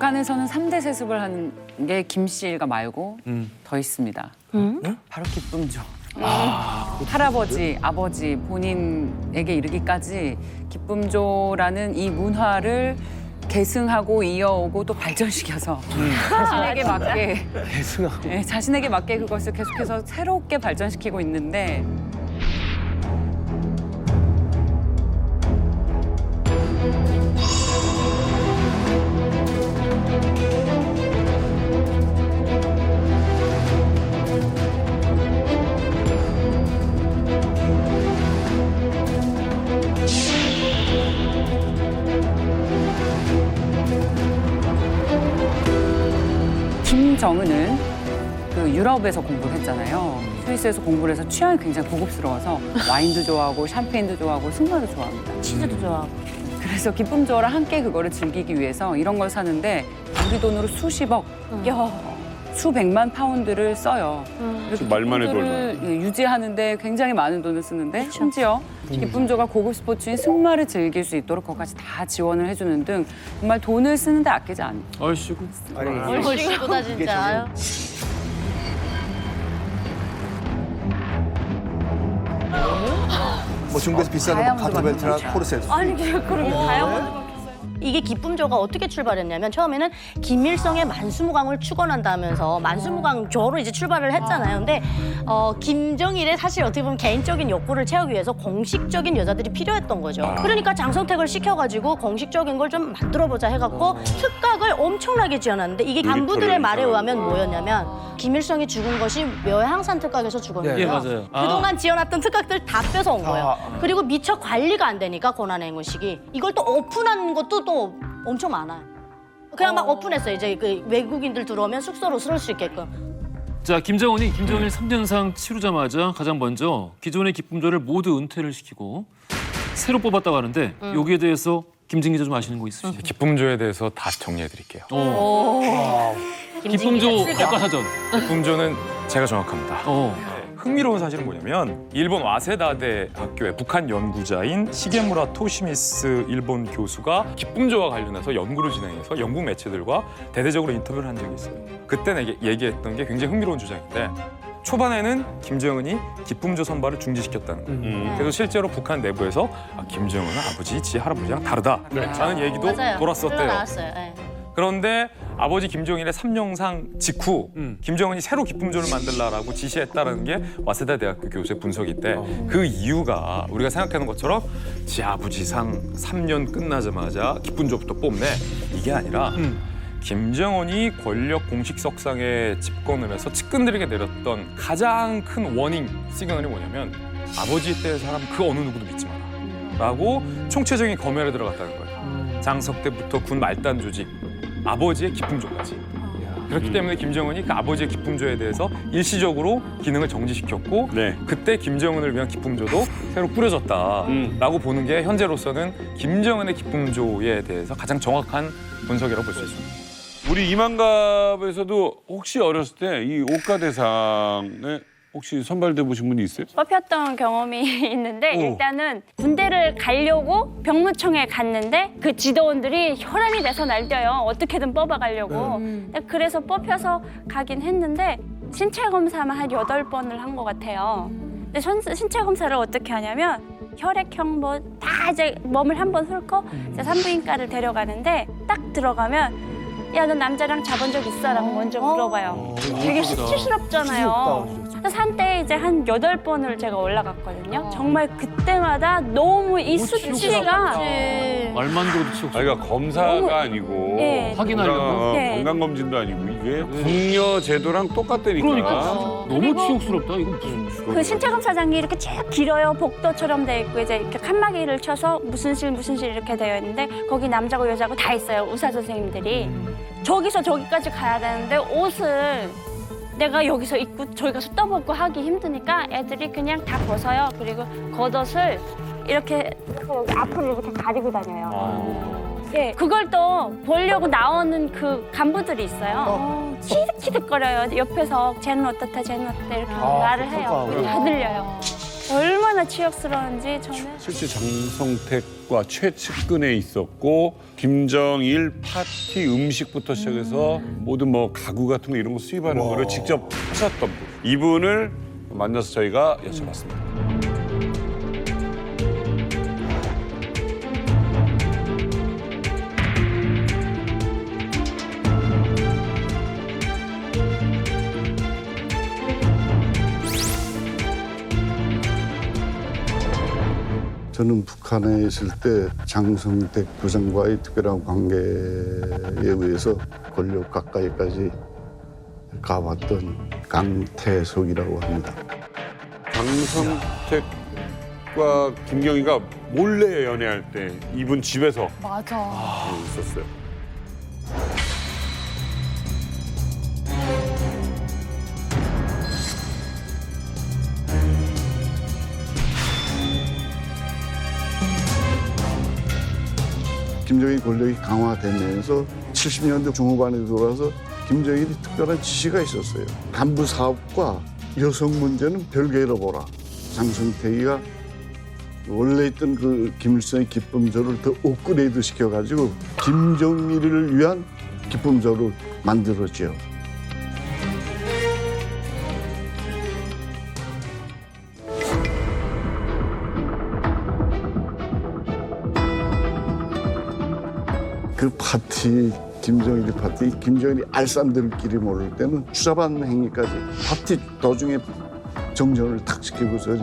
북한에서는 3대 세습을 한 게 김씨 일가 말고 더 있습니다. 바로 기쁨조. 할아버지, 아버지 본인에게 이르기까지 기쁨조라는 이 문화를 계승하고 이어오고 또 발전시켜서 자신에게 맞게 계승하고. 네, 자신에게 맞게 그것을 계속해서 새롭게 발전시키고 있는데 김정은은 그 유럽에서 공부를 했잖아요. 스위스에서 공부를 해서 취향이 굉장히 고급스러워서 와인도 좋아하고 샴페인도 좋아하고 승마도 좋아합니다. 치즈도 좋아하고. 그래서 기쁨조와 함께 그거를 즐기기 위해서 이런 걸 사는데 우리 돈으로 수십억, 수백만 파운드를 써요. 그리고 말만 해도 기쁨조를 유지하는데 굉장히 많은 돈을 쓰는데 심지어 기쁨조가 고급 스포츠인 승마를 즐길 수 있도록 그것까지 다 지원을 해주는 등 정말 돈을 쓰는데 아끼지 않아요. 아이씨고. 얼씨구다 진짜. 뭐 중국에서 비싼 거 다이아몬드 카트벨트나 받는 코르셋. 아니 그렇게 다양한. 이게 기쁨조가 어떻게 출발했냐면 처음에는 김일성의 만수무강을 축원한다면서 만수무강조로 이제 출발을 했잖아요. 근데 김정일의 사실 어떻게 보면 개인적인 욕구를 채우기 위해서 공식적인 여자들이 필요했던 거죠. 그러니까 장성택을 시켜가지고 공식적인 걸 좀 만들어보자 해갖고 특각을 엄청나게 지어놨는데 이게 간부들의 말에 의하면 뭐였냐면 김일성이 죽은 것이 묘향산 특각에서 죽었는데요. 예, 맞아요. 그동안 지어놨던 특각들 다 뺏어온 거예요. 그리고 미처 관리가 안 되니까 고난행군식이 이걸 또 오픈한 것도 또 엄청 많아요. 그냥 막 오픈했어요. 이제 그 외국인들 들어오면 숙소로 쓸 수 있게끔. 자, 김정은이 김정일 3년상 치르자마자 가장 먼저 기존의 기쁨조를 모두 은퇴를 시키고 새로 뽑았다고 하는데 여기에 대해서 김진 기자 좀 아시는 거 있으시죠? 기쁨조에 대해서 다 정리해드릴게요. 기쁨조 백과사전. 기쁨조는 제가 정확합니다. 흥미로운 사실은 뭐냐면 일본 와세다대 학교의 북한 연구자인 시게무라 토시미스 일본 교수가 기쁨조와 관련해서 연구를 진행해서 영국 매체들과 대대적으로 인터뷰를 한 적이 있어요. 그때 얘기했던 게 굉장히 흥미로운 주장인데 초반에는 김정은이 기쁨조 선발을 중지시켰다는 거예요. 그래서 실제로 북한 내부에서 김정은은 아버지, 지 할아버지랑 다르다라는 얘기도 맞아요. 돌았었대요. 흘러나왔어요. 네. 그런데 아버지 김정일의 3년상 직후 김정은이 새로 기쁨조를 만들라라고 지시했다는 게 와세다 대학교 교수의 분석인데 그 이유가 우리가 생각하는 것처럼 지 아버지상 3년 끝나자마자 기쁨조부터 뽑네 이게 아니라 김정은이 권력 공식석상에 집권을 해서 측근들에게 내렸던 가장 큰 워닝 시그널이 뭐냐면 아버지 때의 사람 그 어느 누구도 믿지 마라 라고 총체적인 검열에 들어갔다는 거예요. 장석 때부터 군 말단 조직 아버지의 기쁨조까지. 그렇기 때문에 김정은이 그 아버지의 기쁨조에 대해서 일시적으로 기능을 정지시켰고 그때 김정은을 위한 기쁨조도 새로 꾸려졌다라고 보는 게 현재로서는 김정은의 기쁨조에 대해서 가장 정확한 분석이라고 볼 수 있습니다. 우리 이만갑에서도 혹시 어렸을 때 이 옥가대상에 혹시 선발돼 보신 분이 있어요? 뽑혔던 경험이 있는데 일단은 군대를 가려고 병무청에 갔는데 그 지도원들이 혈안이 돼서 날뛰어요. 어떻게든 뽑아가려고. 그래서 뽑혀서 가긴 했는데 신체 검사만 한 8번을 한 것 같아요. 근데 신체 검사를 어떻게 하냐면 혈액형 뭐 다 이제 몸을 한번 훑고 이제 산부인과를 데려가는데 딱 들어가면 야, 너 남자랑 자본 적 있어? 라고 먼저 물어봐요. 되게 수치스럽잖아요. 그래서 한때 이제 한 8번을 제가 올라갔거든요. 정말 그때마다 너무 이 수치가 말만 들어도 치욕스러워. 그러니까 검사가 아니고 예. 확인하려고. 네. 건강검진도 아니고 이게 궁녀 제도랑 똑같다니까. 그러니까 너무 치욕스럽다. 이건 무슨 그 신체검사장이 이렇게 쭉 길어요. 복도처럼 돼 있고 이제 이렇게 칸막이를 쳐서 무슨 실 이렇게 되어 있는데 거기 남자고 여자고 다 있어요. 의사 선생님들이. 저기서 저기까지 가야 되는데 옷을 내가 여기서 입고 저기 가서 떠먹고 하기 힘드니까 애들이 그냥 다 벗어요. 그리고 겉옷을 이렇게 여기 앞으로 이렇게 가리고 다녀요. 예, 그걸 또 보려고 나오는 그 간부들이 있어요. 키득키득거려요. 옆에서 쟤는 어떻다, 쟤는 어떻다 이렇게 말을 해요. 다 들려요. 얼마나 치욕스러운지 저는. 실제 장성택과 최측근에 있었고 김정일 파티 음식부터 시작해서 모든 뭐 가구 같은 거 이런 거 수입하는 거를 직접 하셨던 분. 이분을 만나서 저희가 여쭤봤습니다. 저는 북한에 있을 때 장성택 부장과의 특별한 관계에 의해서 권력 가까이까지 가봤던 강태석이라고 합니다. 장성택과 김경희가 몰래 연애할 때 이분 집에서 있었어요. 김정일 권력이 강화되면서 70년대 중후반에 돌아서 김정일이 특별한 지시가 있었어요. 간부 사업과 여성 문제는 별개로 보라. 장성택이가 원래 있던 그 김일성의 기쁨조를 더 업그레이드 시켜가지고 김정일을 위한 기쁨조를 만들었죠. 그 파티, 김정일이 파티, 김정일이 알쌈들끼리 모를 때는 추잡한 행위까지 파티 도중에 정전을 탁 시키고서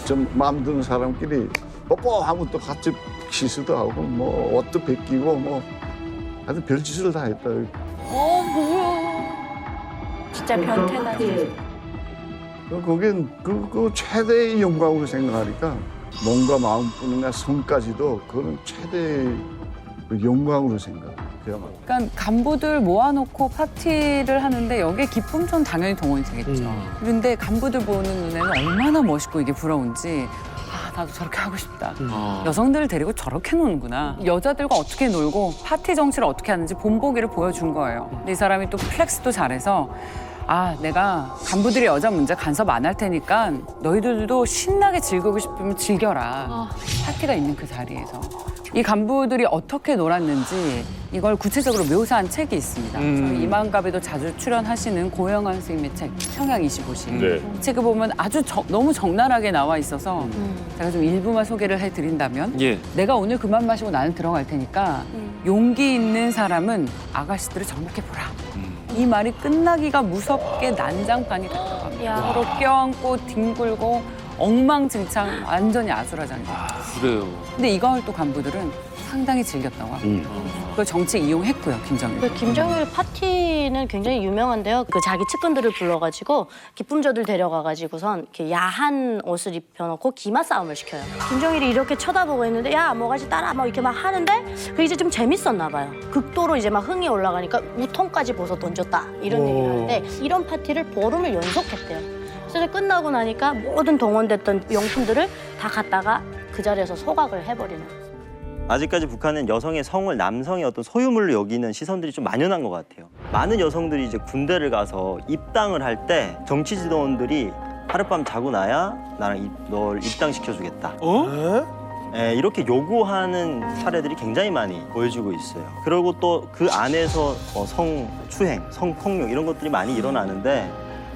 좀 마음 드는 사람끼리 뽀뽀하면 또 같이 키스도 하고 뭐 옷도 벗기고 뭐 하여튼 별짓을 다 했다. 진짜 변태다. 거긴 그 최대의 영광으로 생각하니까 몸과 마음뿐이나 성까지도 그거는 최대의 영광으로 생각해요. 그야말로. 그러니까 간부들 모아놓고 파티를 하는데 여기에 기쁨전 당연히 동원이 되겠죠. 그런데 간부들 보는 눈에는 얼마나 멋있고 이게 부러운지 나도 저렇게 하고 싶다. 여성들을 데리고 저렇게 노는구나. 여자들과 어떻게 놀고 파티 정치를 어떻게 하는지 본보기를 보여준 거예요. 근데 이 사람이 또 플렉스도 잘해서 내가 간부들이 여자 문제 간섭 안 할 테니까 너희들도 신나게 즐기고 싶으면 즐겨라. 파티가 있는 그 자리에서. 이 간부들이 어떻게 놀았는지 이걸 구체적으로 묘사한 책이 있습니다. 저희 이만갑에도 자주 출연하시는 고영환 선생님의 책 평양 25시. 네. 이 책을 보면 아주 너무 적나라하게 나와 있어서 제가 좀 일부만 소개를 해드린다면 예. 내가 오늘 그만 마시고 나는 들어갈 테니까 용기 있는 사람은 아가씨들을 정복해보라. 이 말이 끝나기가 무섭게 난장판이 됐다고 야. 합니다. 서로 껴안고 뒹굴고 엉망진창 완전히 아수라장이에요. 그래요. 근데 이걸 또 간부들은 상당히 즐겼다고 합니다. 그걸 정치 이용했고요, 김정일. 그 김정일 파티는 굉장히 유명한데요. 그 자기 측근들을 불러가지고 기쁨조들 데려가가지고선 이렇게 야한 옷을 입혀놓고 기마 싸움을 시켜요. 김정일이 이렇게 쳐다보고 있는데 야 뭐가지 따라 막 이렇게 막 하는데 그 이제 좀 재밌었나 봐요. 극도로 이제 막 흥이 올라가니까 우통까지 벗어 던졌다 이런 얘기를 하는데 이런 파티를 보름을 연속했대요. 그래서 끝나고 나니까 모든 동원됐던 용품들을 다 갖다가 그 자리에서 소각을 해버리는. 아직까지 북한은 여성의 성을 남성의 어떤 소유물로 여기는 시선들이 좀 만연한 것 같아요. 많은 여성들이 이제 군대를 가서 입당을 할 때 정치 지도원들이 하룻밤 자고 나야 나랑 널 입당시켜주겠다. 예, 이렇게 요구하는 사례들이 굉장히 많이 보여지고 있어요. 그리고 또 그 안에서 성추행, 성폭력 이런 것들이 많이 일어나는데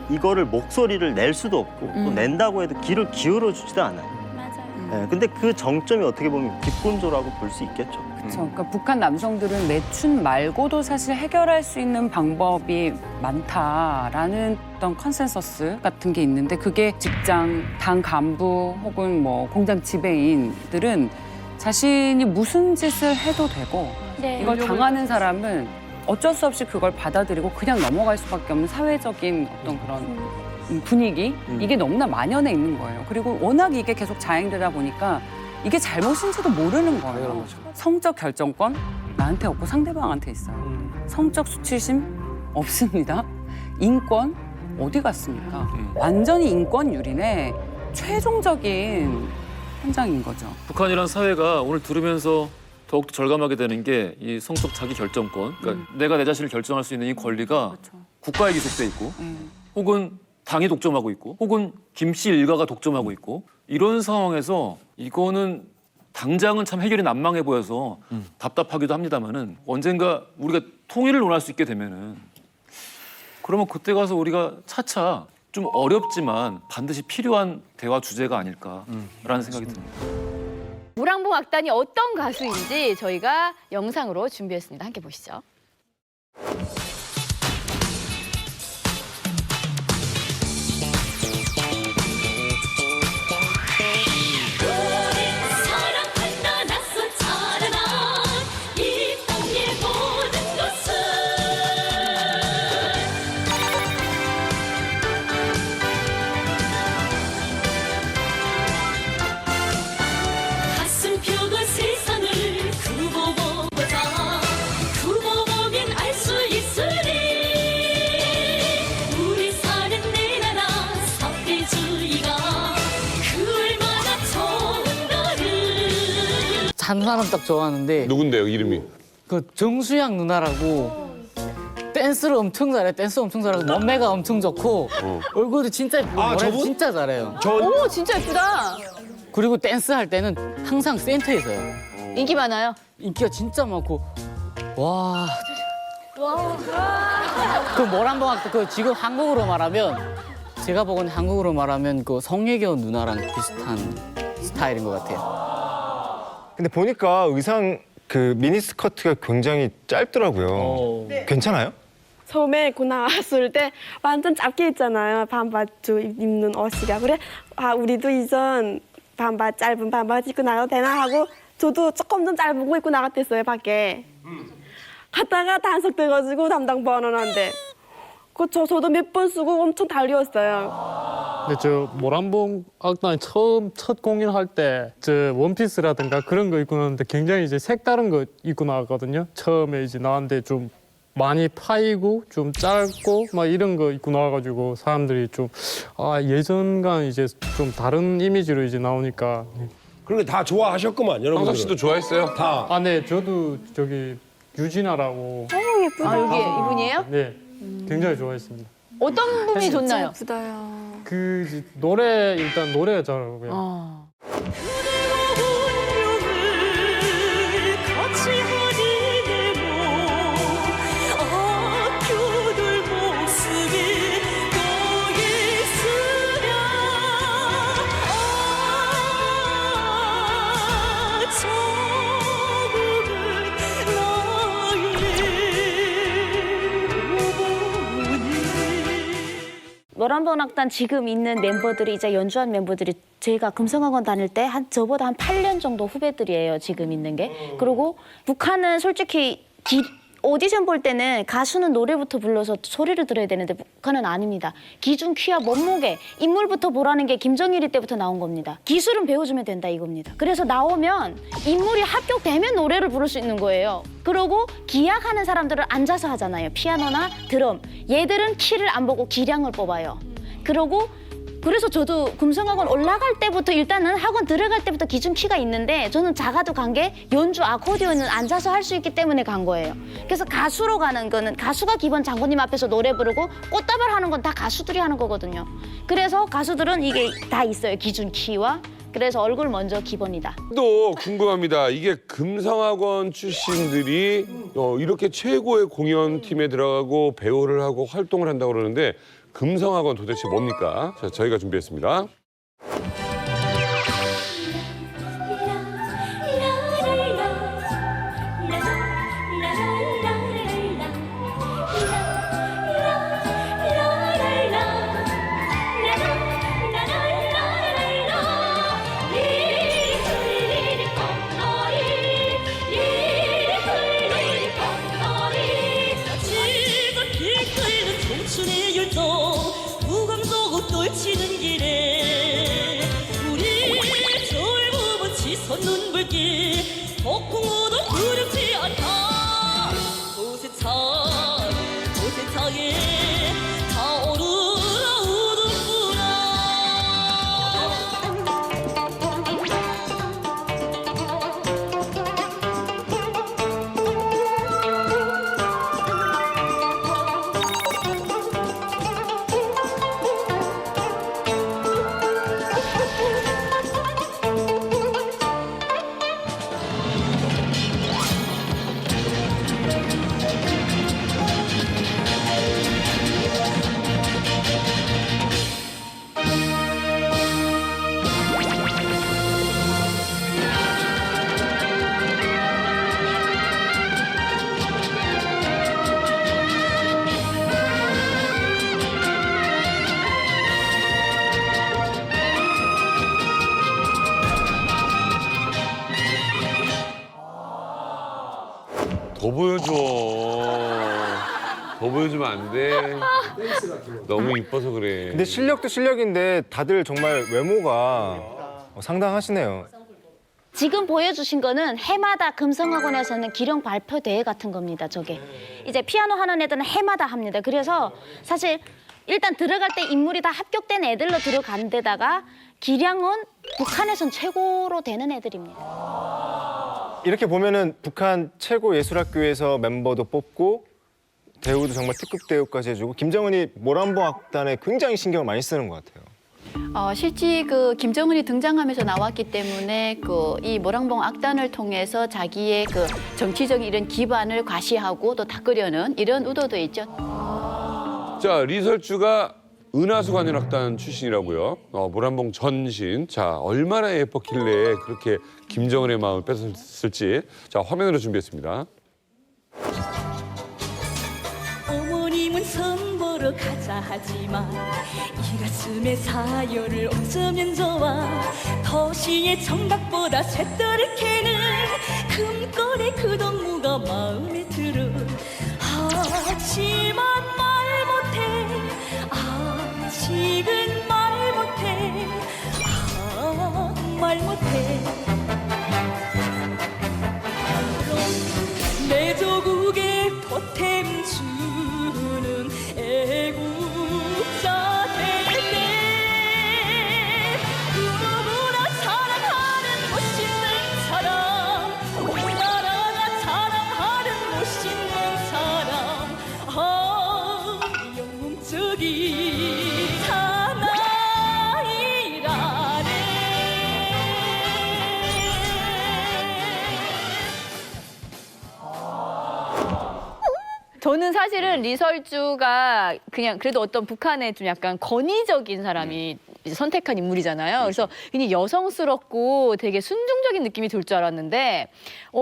이거를 목소리를 낼 수도 없고 또 낸다고 해도 귀를 기울여 주지도 않아요. 맞아요. 예, 근데 그 정점이 어떻게 보면 기쁨조라고 볼 수 있겠죠. 그렇죠. 그러니까 북한 남성들은 매춘 말고도 사실 해결할 수 있는 방법이 많다라는 어떤 컨센서스 같은 게 있는데 그게 직장, 당 간부 혹은 뭐 공장 지배인들은 자신이 무슨 짓을 해도 되고 네. 이걸 당하는 사람은 어쩔 수 없이 그걸 받아들이고 그냥 넘어갈 수밖에 없는 사회적인 어떤 그런 분위기 이게 너무나 만연해 있는 거예요. 그리고 워낙 이게 계속 자행되다 보니까 이게 잘못인지도 모르는 거예요. 성적 결정권 나한테 없고 상대방한테 있어요. 성적 수치심 없습니다. 인권 어디 갔습니까? 완전히 인권 유린의 최종적인 현장인 거죠. 북한이란 사회가 오늘 들으면서 더욱더 절감하게 되는 게 이 성적 자기 결정권, 그러니까 내가 내 자신을 결정할 수 있는 이 권리가 그렇죠. 국가에 기속돼 있고, 혹은 당이 독점하고 있고, 혹은 김 씨 일가가 독점하고 있고, 이런 상황에서 이거는 당장은 참 해결이 난망해 보여서 답답하기도 합니다만은 언젠가 우리가 통일을 논할 수 있게 되면은 그러면 그때 가서 우리가 차차 좀 어렵지만 반드시 필요한 대화 주제가 아닐까라는 생각이 듭니다. 무랑봉 악단이 어떤 가수인지 저희가 영상으로 준비했습니다. 함께 보시죠. 한 사람 딱 좋아하는데 누군데요, 이름이? 그 정수양 누나라고 댄스를 엄청 잘해. 댄스 엄청 잘하고 몸매가 엄청 좋고 얼굴도 진짜 예쁘고 노래 진짜 잘해요. 오, 진짜 예쁘다. 그리고 댄스 할 때는 항상 센터에 서요. 인기 많아요. 인기가 진짜 많고 와. 그 모란봉 악단 그 지금 한국으로 말하면 제가 보기엔 한국으로 말하면 그 성예교 누나랑 비슷한 스타일인 것 같아요. 근데 보니까 의상 그 미니스커트가 굉장히 짧더라고요. 괜찮아요? 처음에 고 나왔을 때 완전 짧게 입잖아요. 반바지 입는 옷이라. 그래, 우리도 이전 짧은 반바지 입고 나가도 되나 하고 저도 조금 더 짧은 거 입고 나갔댔어요, 밖에. 갔다가 단속 돼가지고 담당 번호한테. 저도 몇 번 쓰고 엄청 달렸어요. 근데 저 모란봉 악단이 첫 공연할 때 저 원피스라든가 그런 거 입고 나왔는데 굉장히 이제 색다른 거 입고 나왔거든요. 처음에 이제 나왔는데 좀 많이 파이고 좀 짧고 막 이런 거 입고 나와가지고 사람들이 좀 예전과 이제 좀 다른 이미지로 이제 나오니까. 그런 거 다 좋아하셨구만 여러분들. 황석 씨도 좋아했어요? 다. 네, 저도 저기 유진아라고. 예쁘다. 여기 이분이에요? 네, 굉장히 좋아했습니다. 어떤 부분이 좋나요? 예쁘다요. 그 노래 일단 노래가 잘하고요. 모란봉 악단 지금 있는 멤버들이 이제 연주한 멤버들이 제가 금성학원 다닐 때 저보다 한 8년 정도 후배들이에요. 지금 있는 게. 그리고 북한은 솔직히 오디션 볼 때는 가수는 노래부터 불러서 소리를 들어야 되는데 북한은 아닙니다. 기준, 키와 몸무게, 인물부터 보라는 게 김정일이 때부터 나온 겁니다. 기술은 배워주면 된다 이겁니다. 그래서 나오면 인물이 합격되면 노래를 부를 수 있는 거예요. 그리고 기악하는 사람들은 앉아서 하잖아요. 피아노나 드럼. 얘들은 키를 안 보고 기량을 뽑아요. 그래서 저도 금성학원 올라갈 때부터 일단은 학원 들어갈 때부터 기준 키가 있는데 저는 작아도 간 게 연주 아코디언은 앉아서 할 수 있기 때문에 간 거예요. 그래서 가수로 가는 거는 가수가 기본 장군님 앞에서 노래 부르고 꽃다발 하는 건 다 가수들이 하는 거거든요. 그래서 가수들은 이게 다 있어요. 기준 키와. 그래서 얼굴 먼저 기본이다. 또 궁금합니다. 이게 금성학원 출신들이 이렇게 최고의 공연팀에 들어가고 배우를 하고 활동을 한다고 그러는데 금성학원 도대체 뭡니까? 자, 저희가 준비했습니다. 치는 길에 우리 졸부분 치솟 눈불길 폭풍우도 두렵지 않다. 도세차에 타오르라 우등구나. 더 보여줘. 더 보여주면 안 돼. 너무 이뻐서 그래. 근데 실력도 실력인데 다들 정말 외모가 상당하시네요. 지금 보여주신 거는 해마다 금성학원에서는 기령 발표 대회 같은 겁니다. 저게 이제 피아노 하는 애들은 해마다 합니다. 그래서 사실 일단 들어갈 때 인물이 다 합격된 애들로 들어간 데다가 기량은 북한에선 최고로 되는 애들입니다. 이렇게 보면은 북한 최고 예술학교에서 멤버도 뽑고 대우도 정말 특급 대우까지 해주고 김정은이 모란봉 악단에 굉장히 신경을 많이 쓰는 것 같아요. 실제 그 김정은이 등장하면서 나왔기 때문에 그 이 모란봉 악단을 통해서 자기의 그 정치적인 이런 기반을 과시하고 또 닦으려는 이런 의도도 있죠. 자, 리설주가 은하수관현악단 출신이라고요. 모란봉 전신. 자, 얼마나 예뻤길래 그렇게 김정은의 마음을 뺏었을지. 자, 화면으로 준비했습니다. 어머님은 선보러 가자 하지만 이 가슴의 사연을 어쩌면 좋아 도시의 청각보다 쇳떠르게는 금거리 그 동무가 마음에 들어 하지만 말 못해 아직은 말 못해 말 못해 내 조국의 보탬 주는 애국자 되네 누구나 사랑하는 멋있는 사람 우리나라가 사랑하는 멋있는 사람 영웅적인 사나이라네 저는 사실은 리설주가 그냥 그래도 어떤 북한의 좀 약간 권위적인 사람이 이제 선택한 인물이잖아요. 그래서 굉장히 여성스럽고 되게 순종적인 느낌이 들 줄 알았는데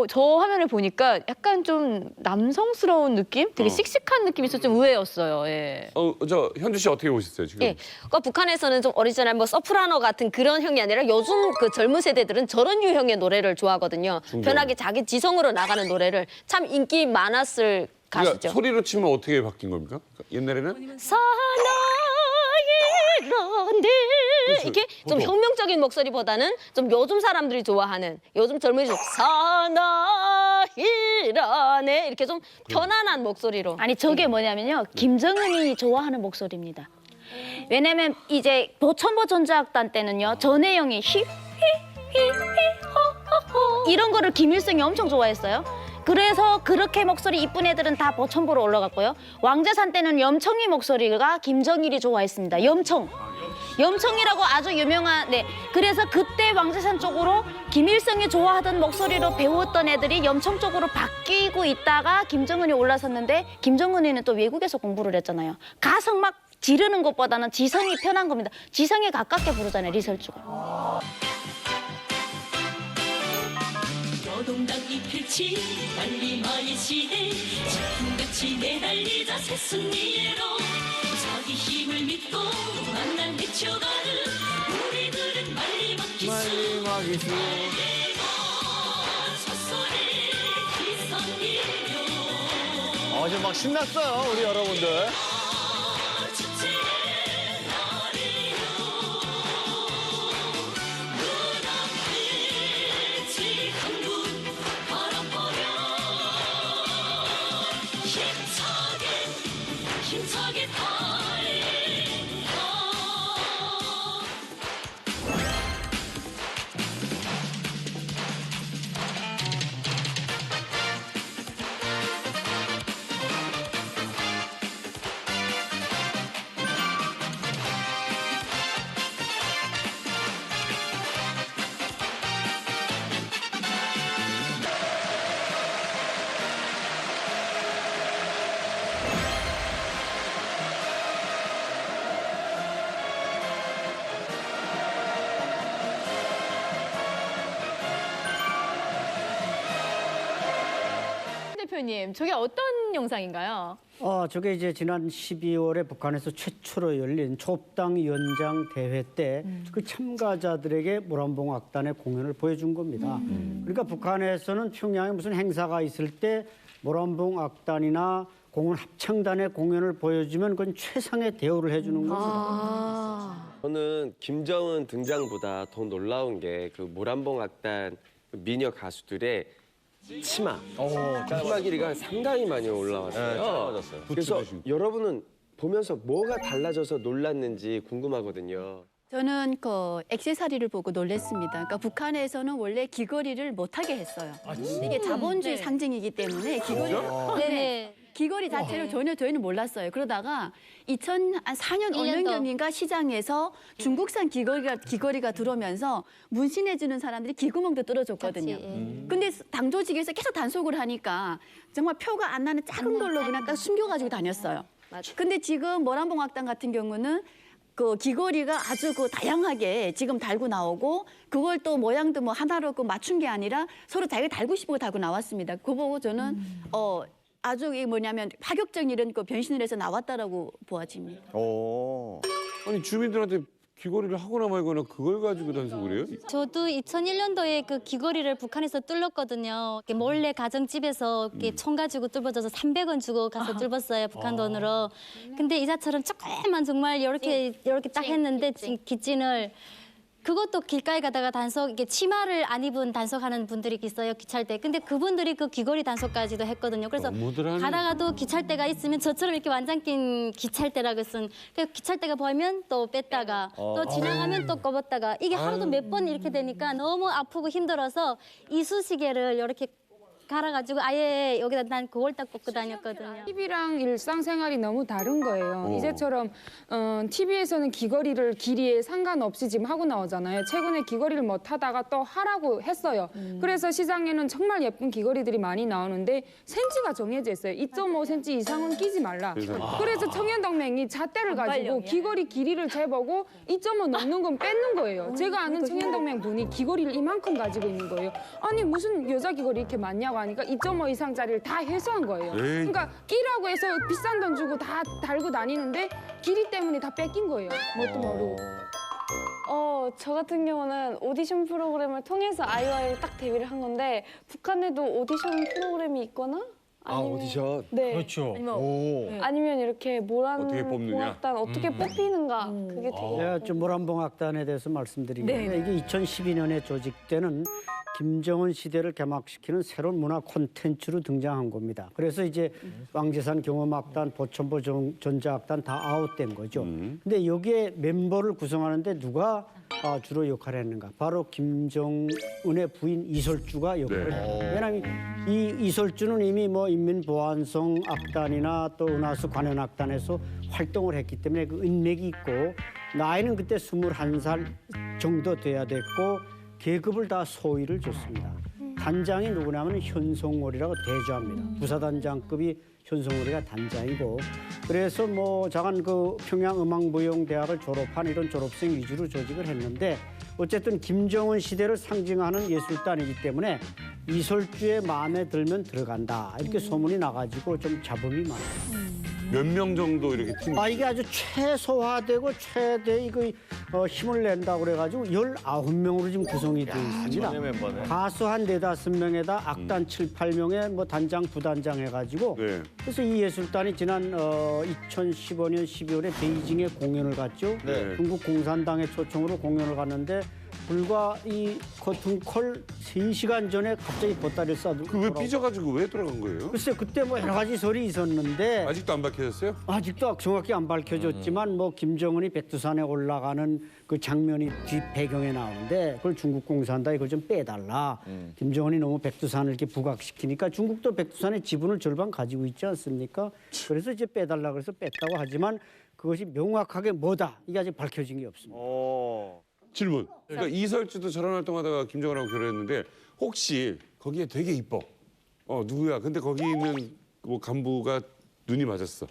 저 화면을 보니까 약간 좀 남성스러운 느낌? 되게 씩씩한 느낌이 있어서 좀 의외였어요. 예. 저 현주 씨 어떻게 보셨어요, 지금? 예, 그러니까 북한에서는 좀 오리지널 뭐 소프라노 같은 그런 형이 아니라 요즘 그 젊은 세대들은 저런 유형의 노래를 좋아하거든요. 편하게 자기 지성으로 나가는 노래를 참 인기 많았을 가수죠. 그러니까 소리로 치면 어떻게 바뀐 겁니까? 옛날에는? 사나이라네 이게 좀 혁명적인 목소리보다는 좀 요즘 사람들이 좋아하는 요즘 젊은이들 사나이라네 이렇게 좀 편안한 목소리로. 아니 저게 뭐냐면요. 김정은이 좋아하는 목소리입니다. 왜냐면 이제 보천보 전자악단 때는요. 전혜영이 히히히호호호 이런 거를 김일성이 엄청 좋아했어요. 그래서 그렇게 목소리 이쁜 애들은 다 보천보로 올라갔고요. 왕재산 때는 염청이 목소리가 김정일이 좋아했습니다. 염청이라고 아주 유명한 그래서 그때 왕재산 쪽으로 김일성이 좋아하던 목소리로 배웠던 애들이 염청 쪽으로 바뀌고 있다가 김정은이 올라섰는데 김정은이는 또 외국에서 공부를 했잖아요. 가성 막 지르는 것보다는 지성이 편한 겁니다. 지성에 가깝게 부르잖아요, 리설주가. 노동당이 펼친 달리마의 시대 작품같이 내달리자 새순리로 자기 힘을 믿고 만난 헤쳐가는 우리들은 말리막 기수 말리막 첫소리 기성이요 지금 막 신났어요 우리 여러분들. 힘차게 달려 대표님, 저게 어떤 영상인가요? 저게 이제 지난 12월에 북한에서 최초로 열린 초업당 연장 대회 때 그 참가자들에게 모란봉 악단의 공연을 보여준 겁니다. 그러니까 북한에서는 평양에 무슨 행사가 있을 때 모란봉 악단이나 공원 합창단의 공연을 보여주면 그건 최상의 대우를 해주는 겁니다. 저는 김정은 등장보다 더 놀라운 게 그 모란봉 악단 미녀 가수들의 치마 길이가 상당히 많이 올라왔어요. 그래서 여러분은 보면서 뭐가 달라져서 놀랐는지 궁금하거든요. 저는 그 액세서리를 보고 놀랐습니다. 그러니까 북한에서는 원래 귀걸이를 못하게 했어요. 이게 자본주의 상징이기 때문에 귀걸이, 네네. 귀걸이 자체를 전혀 저희는 몰랐어요. 그러다가 2004년 5년경인가 시장에서 중국산 귀걸이가 들어오면서 문신해주는 사람들이 귀구멍도 뚫어줬거든요. 근데 당 조직에서 계속 단속을 하니까 정말 표가 안 나는 작은 걸로 그냥 딱 숨겨가지고 다녔어요. 근데 지금 모란봉 악단 같은 경우는 그 귀걸이가 아주 그 다양하게 지금 달고 나오고 그걸 또 모양도 뭐 하나로 그 맞춘 게 아니라 서로 자기가 달고 싶은 거 달고 나왔습니다. 그거 보고 저는 아주 이 뭐냐면 파격적인 이런 그 변신을 해서 나왔다라고 보아집니다. 아니 주민들한테 귀걸이를 하거나 말거나 그걸 가지고 단속을 해요? 저도 2001년도에 그 귀걸이를 북한에서 뚫었거든요. 이렇게 몰래 가정집에서 이렇게 총 가지고 뚫어져서 300원 주고 가서 뚫었어요, 북한 돈으로. 근데 이자처럼 조금만 정말 이렇게 딱 했는데 기진을 그것도 길가에 가다가 단속, 이게 치마를 안 입은 단속하는 분들이 있어요, 기찰대. 근데 그분들이 그 귀걸이 단속까지도 했거든요. 그래서 가다가도 기찰대가 있으면 저처럼 이렇게 완장 낀 기찰대라고 쓴. 그래서 기찰대가 보이면 또 뺐다가 또 지나가면 또 꼽았다가 이게 하루도 몇 번 이렇게 되니까 너무 아프고 힘들어서 이쑤시개를 이렇게 갈아가지고 아예 여기다 난 그걸 딱 꽂고 다녔거든요. TV랑 일상생활이 너무 다른 거예요. 어. 이제처럼 TV에서는 귀걸이를 길이에 상관없이 지금 하고 나오잖아요. 최근에 귀걸이를 못 하다가 또 하라고 했어요. 그래서 시장에는 정말 예쁜 귀걸이들이 많이 나오는데 센치가 정해져 있어요. 2.5cm 이상은 끼지 말라. 그래서 청년동맹이 잣대를 가지고 귀걸이 길이를 재보고 2.5 넘는 건 뺏는 거예요. 제가 아는 청년동맹 분이 귀걸이를 이만큼 가지고 있는 거예요. 아니 무슨 여자 귀걸이 이렇게 많냐고 하니까 2.5 이상짜리를 다 회수한 거예요. 그러니까 끼라고 해서 비싼 돈 주고 다 달고 다니는데 길이 때문에 다 뺏긴 거예요. 뭣도 모르고. 저 같은 경우는 오디션 프로그램을 통해서 아이와이로 딱 데뷔를 한 건데 북한에도 오디션 프로그램이 있거나 아니면, 오디션? 네. 그렇죠. 아니면 이렇게 어떻게 뽑느냐? 모란봉악단 어떻게 뽑히는가 그게 되게 제가 좀 모란봉 악단에 대해서 말씀드리겠는데 이게 2012년에 조직되는 김정은 시대를 개막시키는 새로운 문화 콘텐츠로 등장한 겁니다. 그래서 이제 왕재산 경험악단, 보천보 전자악단 다 아웃된 거죠. 근데 여기에 멤버를 구성하는데 누가 주로 역할을 했는가? 바로 김정은의 부인 이설주가 역할을 했습니다. 왜냐하면 이 이설주는 이미 뭐 인민보안성 악단이나 또 은하수 관현악단에서 활동을 했기 때문에 그 인맥이 있고 나이는 그때 21살 정도 돼야 됐고 계급을 다 소위를 줬습니다. 단장이 누구냐면 현송월이라고 대조합니다. 부사단장급이 현송월이가 단장이고 그래서 뭐 작은 그 평양음악무용대학을 졸업한 이런 졸업생 위주로 조직을 했는데 어쨌든 김정은 시대를 상징하는 예술단이기 때문에 이설주의 마음에 들면 들어간다 이렇게 소문이 나가지고 좀 잡음이 많아요. 몇 명 정도 이렇게 팀? 이게 아주 최소화되고 최대 이거 힘을 낸다고 그래가지고 19명으로 지금 구성이 되어 있습니다. 가수 한 4-5명에다 악단 7-8명에 뭐 단장, 부단장 해가지고 그래서 이 예술단이 지난 2015년 12월에 베이징에 공연을 갔죠. 중국 공산당의 초청으로 공연을 갔는데 불과 이 커튼콜 3시간 전에 갑자기 보따리를 싸들고 그 왜 삐져가지고 왜 돌아간 거예요? 글쎄 그때 뭐 여러 가지 설이 있었는데 아직도 안 밝혀졌어요? 아직도 정확히 안 밝혀졌지만 뭐 김정은이 백두산에 올라가는 그 장면이 뒷 배경에 나오는데 그걸 중국 공산당이 그걸 좀 빼달라. 김정은이 너무 백두산을 이렇게 부각시키니까 중국도 백두산의 지분을 절반 가지고 있지 않습니까? 그래서 이제 빼달라 그래서 뺐다고 하지만 그것이 명확하게 뭐다 이게 아직 밝혀진 게 없습니다. 질문. 그러니까 이설주도 저런 활동하다가 김정은하고 결혼했는데 혹시 거기에 되게 이뻐. 누구야? 근데 거기 있는 뭐 간부가 눈이 맞았어.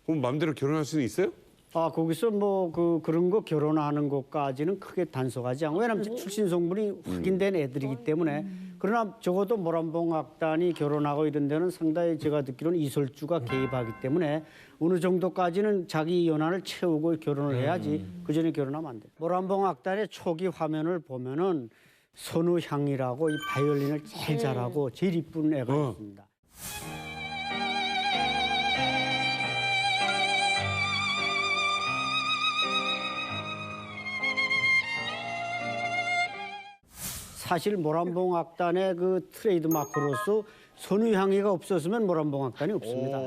그럼 마음대로 결혼할 수는 있어요? 거기서 뭐 그런 거 결혼하는 것까지는 크게 단속하지 않고 왜냐하면 출신 성분이 확인된 애들이기 때문에 그러나 적어도 모란봉 악단이 결혼하고 이런 데는 상당히 제가 듣기로는 이설주가 개입하기 때문에 어느 정도까지는 자기 연한을 채우고 결혼을 해야지 그전에 결혼하면 안 돼. 모란봉 악단의 초기 화면을 보면은 선우향이라고 이 바이올린을 제일 잘하고 제일 이쁜 애가 있습니다. 사실 모란봉악단의 그 트레이드 마크로서 선우향이가 없었으면 모란봉악단이 없습니다.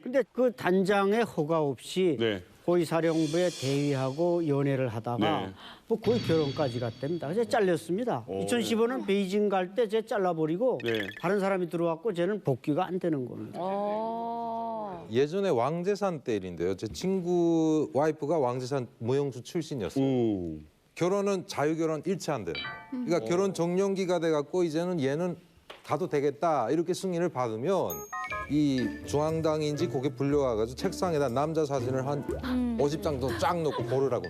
근데 그 단장의 허가 없이 네. 고위사령부에 대위하고 연애를 하다가 네. 뭐 거의 결혼까지 갔답니다. 그래서 잘렸습니다. 2015년 베이징 갈 때 제 잘라버리고 네. 다른 사람이 들어왔고 쟤는 복귀가 안 되는 겁니다. 예전에 왕재산 때 일인데요. 제 친구 와이프가 왕재산 무용수 출신이었어요. 결혼은 자유결혼 일치한대요. 그러니까 결혼 정년기가 돼갖고 이제는 얘는 가도 되겠다 이렇게 승인을 받으면 이 중앙당인지 거기에 불려가가지고 책상에다 남자 사진을 한 50장 정도 쫙 놓고 고르라고.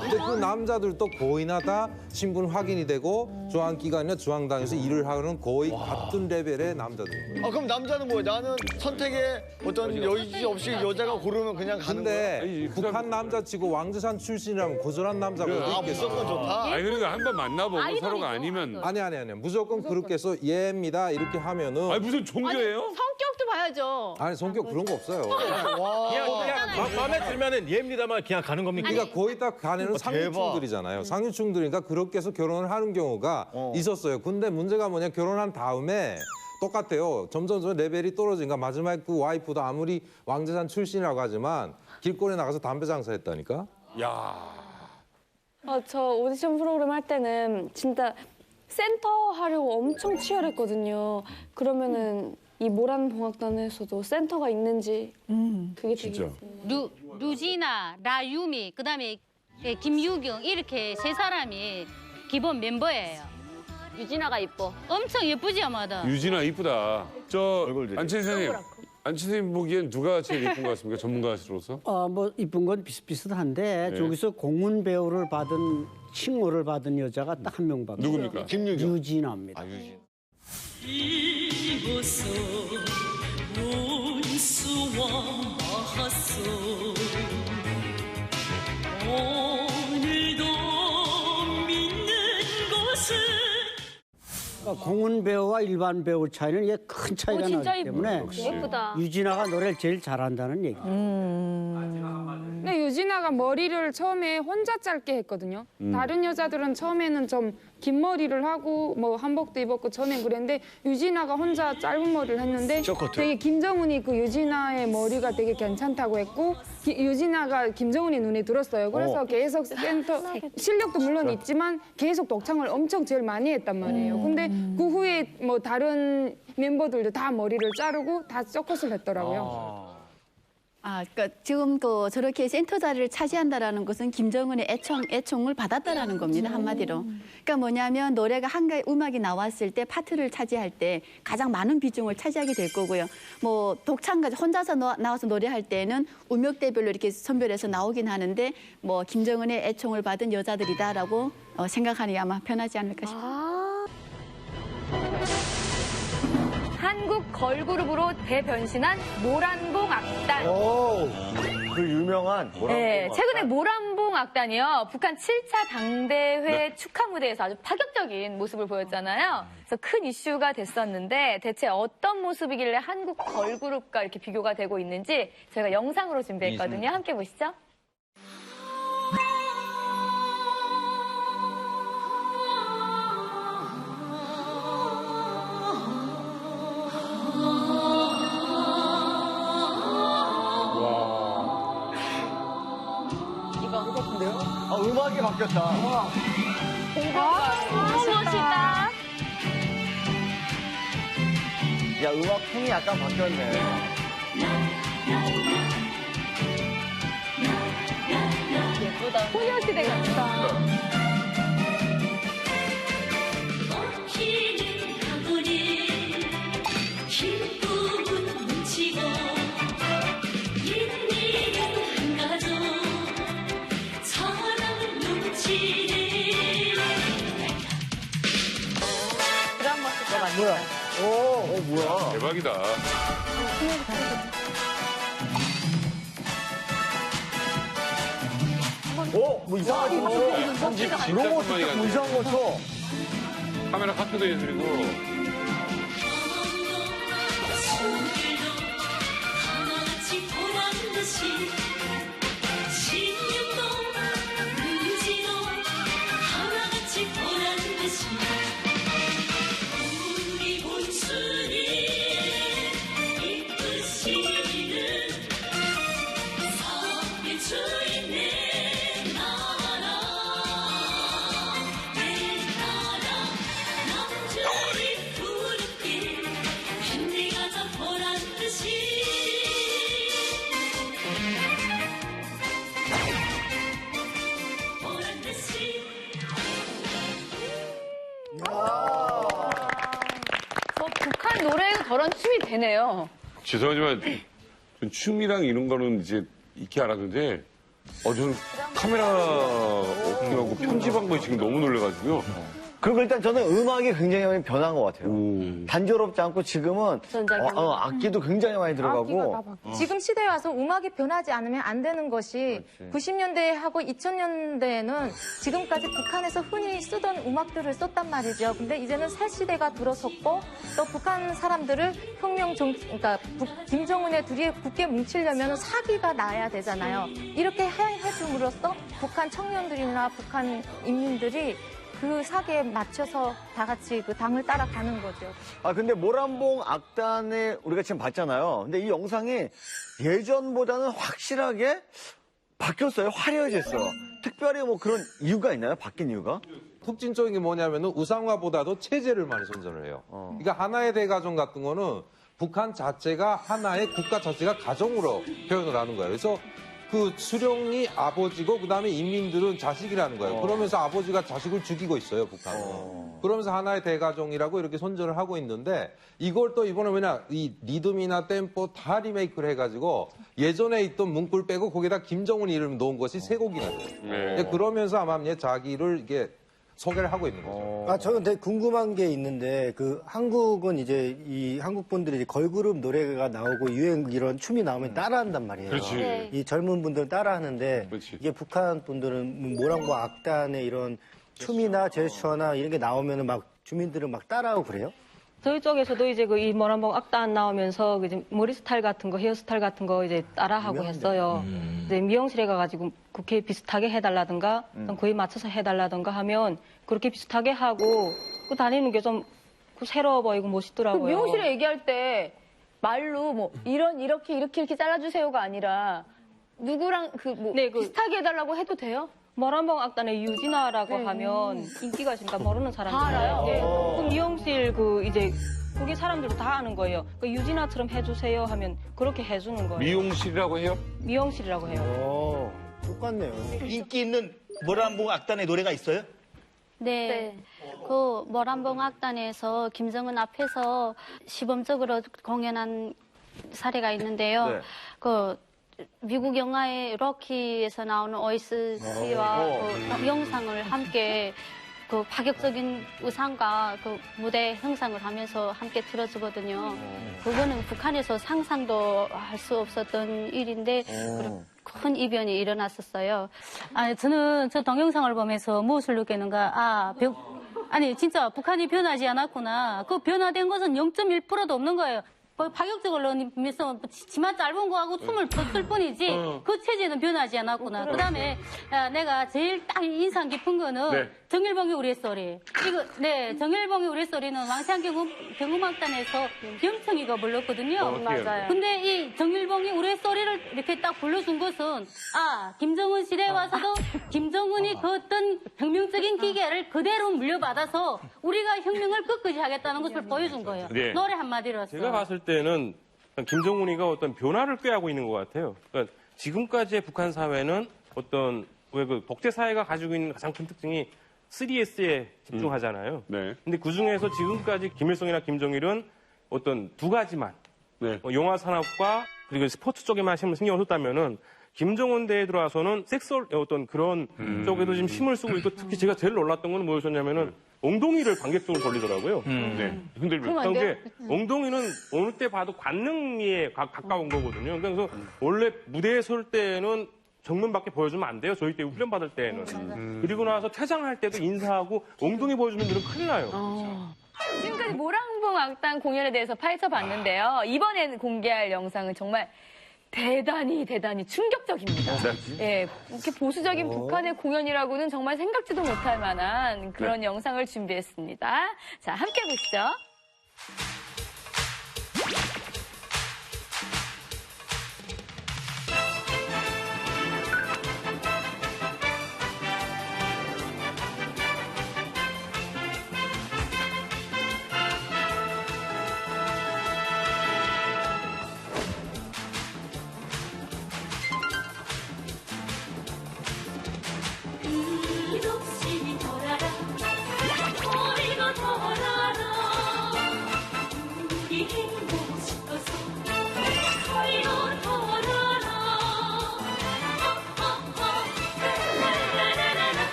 근데 그 남자들도 거의나 다 신분 확인이 되고 중앙기관이나 중앙당에서 일을 하는 거의 같은 레벨의 남자들. 아 그럼 남자는 뭐야? 나는 선택에 어떤 여지 없이 여자가 고르면 그냥 가는 거야? 근데 북한 남자치고 왕재산 출신이라면 고졸한 남자가 어디 있겠어? 무조건 좋다. 아니 그러니까 한번 만나보고 서로가 아니면. 아니 무조건 그렇게 해서 얘입니다 이렇게 하면은. 아니 무슨 종교예요? 성격도 봐야죠. 아니 성격 그런 거 없어요. 그냥 마음에 들면은 얘입니다만 그냥 가는 겁니까? 그러니까 거의 다 간에는 상류층들이잖아요. 상류층들이니까 그렇게 해서 결혼을 하는 경우가 있었어요. 근데 문제가 뭐냐 결혼한 다음에 똑같아요. 점점 레벨이 떨어지니까 마지막에 그 와이프도 아무리 왕재산 출신이라고 하지만 길거리에 나가서 담배 장사했다니까. 야. 저 오디션 프로그램 할 때는 진짜 센터 하려고 엄청 치열했거든요. 그러면은 이 모란봉악단에서도 센터가 있는지 그게 되게 루지나, 라유미, 그다음에 김유경 이렇게 세 사람이 기본 멤버예요. 유진아가 이뻐. 엄청 예쁘지 아마다. 유진아 이쁘다. 저 안채 선생님. 안채 선생님 보기엔 누가 제일 예쁜 것 같습니까? 전문가로서? 뭐 이쁜 건 비슷비슷한데 네. 저기서 공문 배우를 받은 칭호를 받은 여자가 딱 한 명밖에. 누굽니까? 유진아입니다. 이곳서 원수와 마하소 오늘도 믿는 곳은 공은 배우와 일반 배우 차이는 이게 큰 차이가 진짜 나기 때문에 예쁘다. 유진아가 노래를 제일 잘한다는 얘기. 근데 유진아가 머리를 처음에 혼자 짧게 했거든요. 다른 여자들은 처음에는 좀 긴 머리를 하고 뭐 한복도 입었고 처음엔 그랬는데 유진아가 혼자 짧은 머리를 했는데 되게 김정은이 그 유진아의 머리가 되게 괜찮다고 했고 유진아가 김정은이 눈에 들었어요. 그래서 계속 센터 실력도 물론 있지만 계속 독창을 엄청 제일 많이 했단 말이에요. 근데 그 후에 뭐 다른 멤버들도 다 머리를 자르고 다 서커스를 했더라고요. 그러니까 지금 저렇게 센터 자리를 차지한다라는 것은 김정은의 애청을 받았다라는 겁니다, 한마디로. 그러니까 뭐냐면 노래가 음악이 나왔을 때 파트를 차지할 때 가장 많은 비중을 차지하게 될 거고요. 뭐 독창까지 혼자서 나와서 노래할 때는 음역대별로 이렇게 선별해서 나오긴 하는데 뭐 김정은의 애청을 받은 여자들이다라고 생각하는 게 아마 편하지 않을까 싶습니다. 한국 걸그룹으로 대변신한 모란봉 악단. 그 유명한 모란봉 네, 악단. 최근에 모란봉 악단이요. 북한 7차 당대회 축하 무대에서 아주 파격적인 모습을 보였잖아요. 그래서 큰 이슈가 됐었는데 대체 어떤 모습이길래 한국 걸그룹과 이렇게 비교가 되고 있는지 저희가 영상으로 준비했거든요. 함께 보시죠. 음악이 바뀌었다. 너무 멋있다. 야, 음악 풍이 약간 바뀌었네. 예쁘다. 소녀시대 같다. 먹히는 가구리 기쁨은 뭉치고 인기는 한 가족 사랑을 넘치네 드럼 멋질 것 같아요. 뭐야? 뭐야? 대박이다. 뭐 이상하지? 이런 거 진짜 뭐 이상한 거 쳐. 카메라 카트도 예술이고. 하나같이 보란 듯이 신윤도 유진호 하나같이 보란 듯이 되네요. 죄송하지만 전 춤이랑 이런 거는 이제 익히 알았는데 저는 카메라 오픈하고 편집한 거에 지금 너무 놀라가지고요. 그리고 일단 저는 음악이 굉장히 많이 변한 것 같아요. 단조롭지 않고 지금은 악기도 굉장히 많이 들어가고. 지금 시대에 와서 음악이 변하지 않으면 안 되는 것이 90년대하고 2000년대에는 지금까지 북한에서 흔히 쓰던 음악들을 썼단 말이죠. 근데 이제는 새 시대가 들어섰고 또 북한 사람들을 그러니까 김정은의 둘이 굳게 뭉치려면 사기가 나야 되잖아요. 이렇게 해줌으로써 북한 청년들이나 북한 인민들이 그 사기에 맞춰서 다 같이 그 당을 따라가는 거죠. 근데 모란봉 악단에 우리가 지금 봤잖아요. 근데 이 영상이 예전보다는 확실하게 바뀌었어요. 화려해졌어요. 특별히 뭐 그런 이유가 있나요? 바뀐 이유가? 특징적인 게 뭐냐면은 우상화보다도 체제를 많이 선전을 해요. 그러니까 하나의 대가정 같은 거는 북한 자체가 하나의 국가 자체가 가정으로 표현을 하는 거예요. 그래서 그 수령이 아버지고 그다음에 인민들은 자식이라는 거예요. 그러면서 아버지가 자식을 죽이고 있어요, 북한은. 그러면서 하나의 대가정이라고 이렇게 선전을 하고 있는데 이걸 또 이번에 이 리듬이나 템포 다 리메이크를 해가지고 예전에 있던 문구를 빼고 거기다 김정은 이름 넣은 것이 세 곡이나 돼요. 그러면서 아마 자기를 이게 소개를 하고 있는 거죠. 저는 되게 궁금한 게 있는데 그 한국은 이제 이 한국 분들이 이제 걸그룹 노래가 나오고 유행 이런 춤이 나오면 따라한단 말이에요. 그렇지. 네. 이 젊은 분들은 따라하는데 그렇지. 이게 북한 분들은 모란봉 악단의 이런 춤이나 제스처나 이런 게 나오면은 막 주민들은 막 따라하고 그래요? 저희 쪽에서도 이제 그 이 모란봉 악단 나오면서 이제 머리 스타일 같은 거, 헤어 스타일 같은 거 이제 따라하고 했어요. 이제 미용실에 가가지고 그렇게 비슷하게 해달라든가, 그에 맞춰서 해달라든가 하면 그렇게 비슷하게 하고 그 다니는 게 좀 새로워 보이고 멋있더라고요. 미용실에 얘기할 때 말로 뭐 이렇게 잘라주세요가 아니라 누구랑 비슷하게 해달라고 해도 돼요? 모란봉 악단의 유진아라고 하면 인기가 있으니까 모르는 사람들. 다 알아요? 네. 그 미용실 그게 사람들도 다 아는 거예요. 그 유진아처럼 해주세요 하면 그렇게 해주는 거예요. 미용실이라고 해요? 미용실이라고 해요. 똑같네요. 인기 있는 모란봉 악단의 노래가 있어요? 네. 그 모란봉 악단에서 김정은 앞에서 시범적으로 공연한 사례가 있는데요. 네. 그 미국 영화의 럭키에서 나오는 OST와 그 영상을 함께 그 파격적인 의상과 그 무대 형상을 하면서 함께 틀어주거든요. 그거는 북한에서 상상도 할 수 없었던 일인데 큰 이변이 일어났었어요. 저는 저 동영상을 보면서 무엇을 느끼는가? 진짜 북한이 변하지 않았구나. 그 변화된 것은 0.1%도 없는 거예요. 파격적으로 면서 치마 짧은 거하고 춤을 췄을 뿐이지 그 체제는 변하지 않았구나. 그다음에 내가 제일 딱 인상 깊은 거는 정일봉의 우레소리. 정일봉의 우레소리는 왕시안 경음악단에서 병청이가 불렀거든요. 맞아요. 근데 이 정일봉의 우레소리를 이렇게 딱 불러준 것은 김정은 시대에 와서도 김정은이 그 어떤 혁명적인 기계를 그대로 물려받아서 우리가 혁명을 끝까지 하겠다는 것을 보여준 거예요. 네. 노래 한마디로서. 제가 봤을 때는 김정은이가 어떤 변화를 꾀하고 있는 것 같아요. 그러니까 지금까지의 북한 사회는 그 독재 사회가 가지고 있는 가장 큰 특징이 3S에 집중하잖아요. 근데 그 중에서 지금까지 김일성이나 김정일은 어떤 두 가지만 영화 산업과 그리고 스포츠 쪽에만 신경을 썼다면은 김정은 대에 들어와서는 섹스얼 그런 쪽에도 지금 힘을 쓰고 있고 특히 제가 제일 놀랐던 건 뭐였냐면은 엉덩이를 관객적으로 돌리더라고요. 흔들면. 그런데 엉덩이는 어느 때 봐도 관능미에 가까운 거거든요. 그래서 원래 무대에 설 때는 정면밖에 보여주면 안 돼요. 저희 때 훈련 받을 때는. 그리고 나서 퇴장할 때도 인사하고 엉덩이 보여주면 들은 큰일 나요. 지금까지 모란봉 악단 공연에 대해서 파헤쳐봤는데요. 이번에 공개할 영상은 정말 대단히 충격적입니다. 예, 이렇게 보수적인 북한의 공연이라고는 정말 생각지도 못할 만한 그런 영상을 준비했습니다. 자, 함께 보시죠. 독심이 돌아라 머리가 돌아라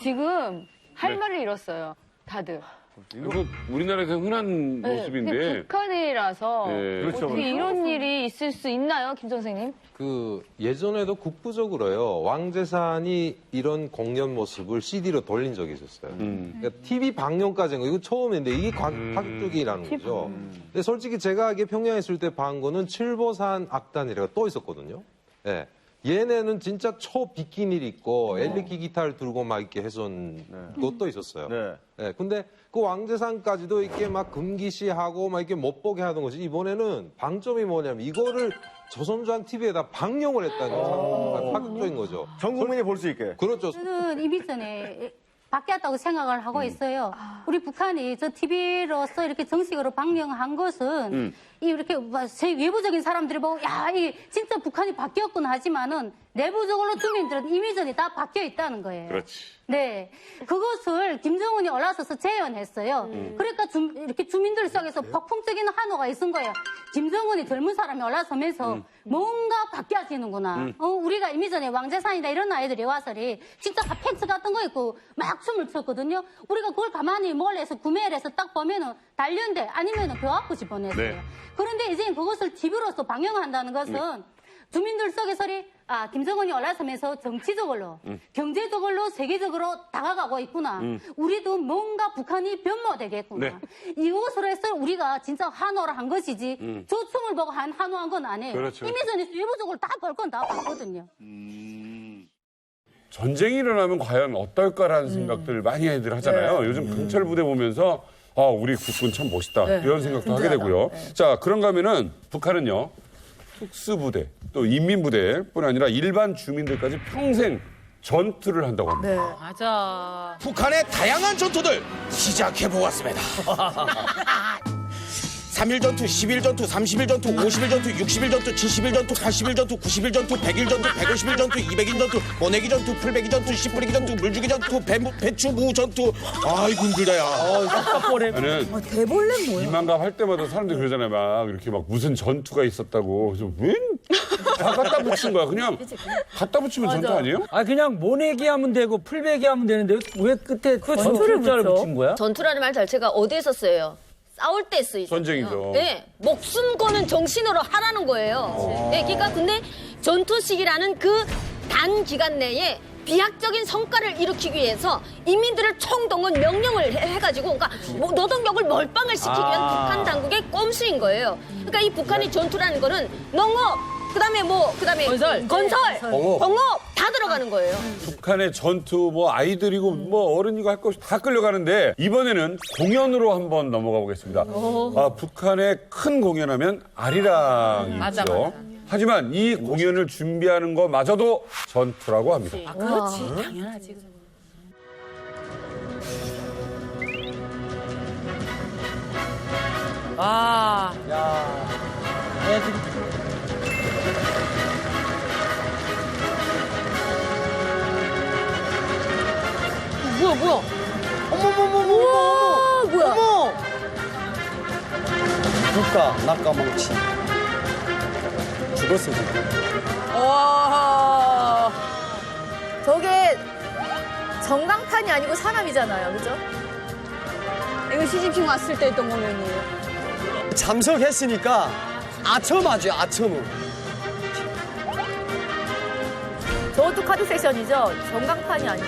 지금 할 네. 말을 잃었어요. 다들. 이거 우리나라에서 흔한 네, 모습인데. 근데 북한이라서 네. 어떻게 그렇죠, 그렇죠. 이런 일이 있을 수 있나요, 김 선생님? 그 예전에도 국부적으로요 왕재산이 이런 공연 모습을 CD로 돌린 적이 있었어요. 그러니까 TV 방영까지는 이거 처음인데 이게 파격적이라는 거죠. 근데 솔직히 제가 이게 평양에 있을 때 본 거는 칠보산 악단이라고 또 있었거든요. 예. 얘네는 진짜 초비키니를 입고 엘리키 기타를 들고 막 이렇게 해선 것도 있었어요. 예. 근데 그 왕재산까지도 이렇게 막 금기시하고 막 이렇게 못 보게 하던 것이 이번에는 방점이 뭐냐면 이거를 조선중앙 TV에다 방영을 했다는 게 파격적인 거죠. 전 국민이 볼 수 있게. 그렇죠. 저는 이미 전에 바뀌었다고 생각을 하고 있어요. 우리 북한이 저 TV로서 이렇게 정식으로 방영한 것은 이렇게 제 외부적인 사람들이 보고 야, 이 진짜 북한이 바뀌었구나 하지만은 내부적으로 주민들은 이미 전에 다 바뀌어 있다는 거예요. 그렇지. 네, 그것을 김정은이 올라서서 재연했어요. 그러니까 이렇게 주민들 속에서 폭풍적인 환호가 있은 거예요. 김정은이 젊은 사람이 올라서면서 뭔가 바뀌어지는구나. 우리가 이미 전에 왕재산이나 이런 아이들이 와서리 진짜 팬츠 같은 거 입고 막 춤을 췄거든요. 우리가 그걸 가만히 몰래서 구매를 해서 딱 보면은 단련대 아니면은 교합부 집어냈어요. 네. 그런데 이제 그것을 TV로서 방영한다는 것은 주민들 속에서리 김정은이 올라서면서 정치적으로, 경제적으로, 세계적으로 다가가고 있구나. 우리도 뭔가 북한이 변모되겠구나. 네. 이것으로 해서 우리가 진짜 환호를 한 것이지, 저 춤을 보고 환호한 건 아니에요. 그렇죠. 이미 전에 외부적으로 다 볼 건 다 봤거든요. 전쟁이 일어나면 과연 어떨까라는 생각들을 많이 애들 하잖아요. 요즘 경찰 부대 보면서 우리 국군 참 멋있다. 네. 이런 생각도 하게 든든하다. 되고요. 네. 자, 그런가 하면은 북한은요. 특수부대, 또 인민부대뿐 아니라 일반 주민들까지 평생 전투를 한다고 합니다. 네. 맞아. 북한의 다양한 전투들 시작해 보았습니다. 3일 전투, 10일 전투, 30일 전투, 50일 전투, 60일 전투, 70일 전투, 80일 전투, 90일 전투, 100일 전투, 150일 전투, 200일 전투, 모내기 전투, 풀베기 전투, 씨 뿌리기 전투, 물주기 전투, 배추 무 전투. 아이고 힘들다야. 저는 대벌레 뭐야? 이만갑 할 때마다 사람들이 그러잖아요. 막 이렇게 막 무슨 전투가 있었다고. 그래서 왜 다 갖다 붙인 거야. 그냥 갖다 붙이면 전투 아니에요? 아 그냥 모내기 하면 되고 풀베기 하면 되는데 왜 끝에 전투를 붙인 거야? 전투라는 말 자체가 어디에 썼어요? 싸울 때 쓰이죠. 전쟁이죠. 네, 목숨 거는 정신으로 하라는 거예요. 네, 그러니까 근데 전투식이라는 그 단 기간 내에 비약적인 성과를 일으키기 위해서 인민들을 총동원 명령을 해가지고 그러니까 뭐 노동력을 몰빵을 시키기 위한 북한 당국의 꼼수인 거예요. 그러니까 이 북한의 전투라는 거는 농업, 그다음에 건설, 공업 다 들어가는 거예요. 북한의 전투, 뭐 아이들이고 뭐 어른이고 할 것이 다 끌려가는데 이번에는 공연으로 한번 넘어가 보겠습니다. 북한의 큰 공연하면 아리랑이 맞아, 있죠. 맞아. 하지만 이 공연을 준비하는 것마저도 전투라고 합니다. 아, 그렇지. 당연하지. 아. 야, 애들이 뭐야? 어머머머머머. 뭐야? 어머. 국가 낙가망치. 죽었어, 지금. 와. 저게 전광판이 아니고 사람이잖아요, 그죠? 이거 시진핑 왔을 때 했던 공연이에요. 참석했으니까 아첨하죠, 아첨은. 저것도 카드 세션이죠? 전광판이 아니죠?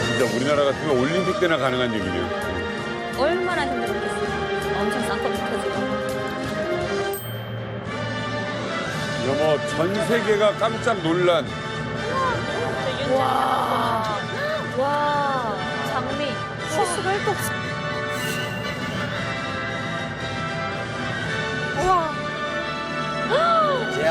진짜 우리나라 같으면 올림픽 때나 가능한 얘기네요. 얼마나 힘들었겠어요. 엄청 쌍꺼풀 터지고. 뭐 전 세계가 깜짝 놀란 와, 장미. 실수가 1도 없어. 우와. 야.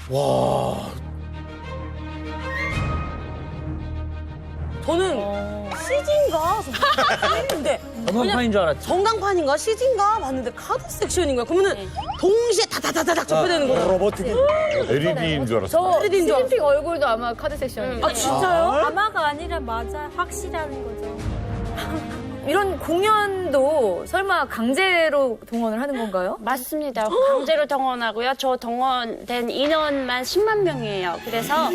와. 저는 CG인가? 근데 전광판인 줄 알았지. 전광판인가 CG인가 봤는데 카드 섹션인가? 그러면은 동시에 다다다다닥 접해되는 거예요. 로보틱이. LED인 줄 알았어. LED인 줄 알았어. 시진핑 얼굴도 아마 카드 섹션이에요. 아 진짜요? 아마가 아니라 맞아 확실한 거죠. 이런 공연도 설마 강제로 동원을 하는 건가요? 맞습니다. 강제로 동원하고요. 저 동원된 인원만 10만 명이에요. 그래서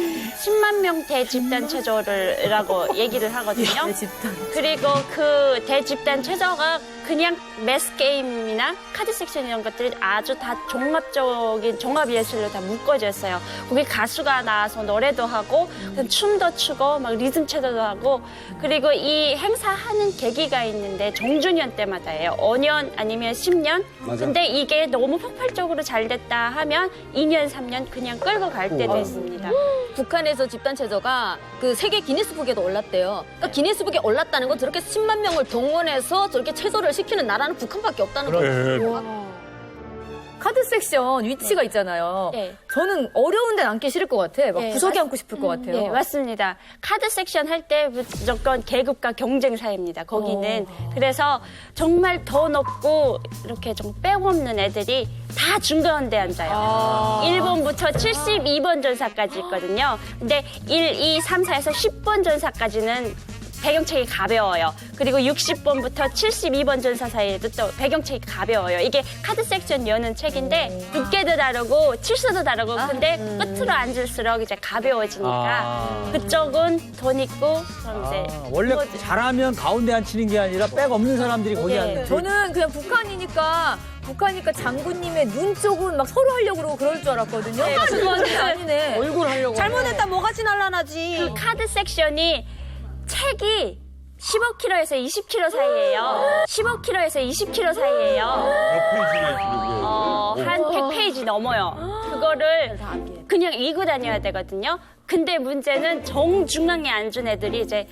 10만 명 대집단 체조라고 얘기를 하거든요. 그리고 그 대집단 체조가 그냥 매스 게임이나 카드 섹션 이런 것들이 아주 다 종합적인 종합 예술로 다 묶어져 있어요. 거기 가수가 나와서 노래도 하고 춤도 추고 막 리듬 체조도 하고 그리고 이 행사하는 계기가 있는데 정주년 때마다예요. 5년 아니면 10년. 맞아. 근데 이게 너무 폭발적으로 잘 됐다 하면 2년, 3년 그냥 끌고 갈 때도 있습니다. 북한에서 집단 체조가 그 세계 기네스북에도 올랐대요. 그러니까 기네스북에 올랐다는 건 저렇게 10만 명을 동원해서 저렇게 체조를 시키는 나라는 북한밖에 없다는 거예요. 카드 섹션 위치가 있잖아요. 네. 저는 어려운 데는 앉기 싫을 것 같아. 막 네, 구석에 앉고 싶을 것 같아요. 네, 맞습니다. 카드 섹션 할 때 무조건 계급과 경쟁 사회입니다. 거기는. 그래서 정말 더 높고 이렇게 좀 빼없는 애들이 다 중간대 앉아요. 1번부터 72번 전사까지 있거든요. 근데 1, 2, 3, 4에서 10번 전사까지는 배경책이 가벼워요. 그리고 60번부터 72번 전사 사이에도 또 배경책이 가벼워요. 이게 카드 섹션 여는 책인데 두께도 다르고 칠수도 다르고 근데 끝으로 앉을수록 이제 가벼워지니까 그쪽은 돈 있고 좀 이제 원래 잘하면 가운데 앉히는 게 아니라 백 없는 사람들이 거기 네, 앉는. 저는 그냥 북한이니까 장군님의 눈 쪽은 막 서로 하려고 그러고 그럴 줄 알았거든요. 네, 그건 아니네. 얼굴 하려고. 잘못했다 뭐가지 날라나지. 그 카드 섹션이 책이 15kg에서 20kg 사이예요. 15kg에서 20kg 사이예요. 한 100페이지 넘어요. 그거를 그냥 읽고 다녀야 되거든요. 근데 문제는 정중앙에 앉은 애들이 이제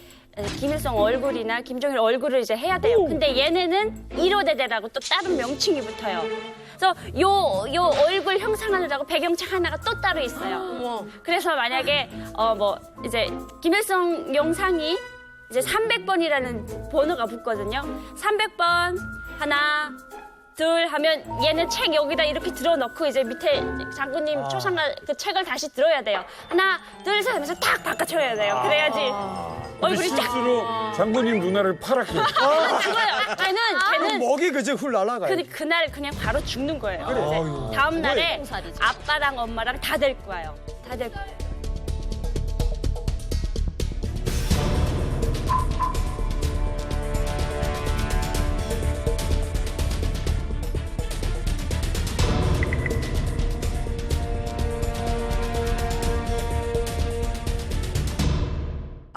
김일성 얼굴이나 김정일 얼굴을 이제 해야 돼요. 근데 얘네는 1호대대라고 또 다른 명칭이 붙어요. 그래서 요 얼굴 형상하느라고 배경책 하나가 또 따로 있어요. 그래서 만약에 뭐 이제 김일성 영상이 이제 300번이라는 번호가 붙거든요. 300번 하나 둘 하면 얘는 책 여기다 이렇게 들어놓고 이제 밑에 장군님 초상화 그 책을 다시 들어야 돼요. 하나 둘 셋 하면서 탁 바꿔쳐야 돼요. 그래야지 얼굴이 쫙. 실수로 장군님 누나를 파랗게. 죽어요. 걔는 먹이 그제 훌 날아가요. 그날 그냥 바로 죽는 거예요. 다음 날에 아빠랑 엄마랑 다 데리고 와요. 다 데리고 와요.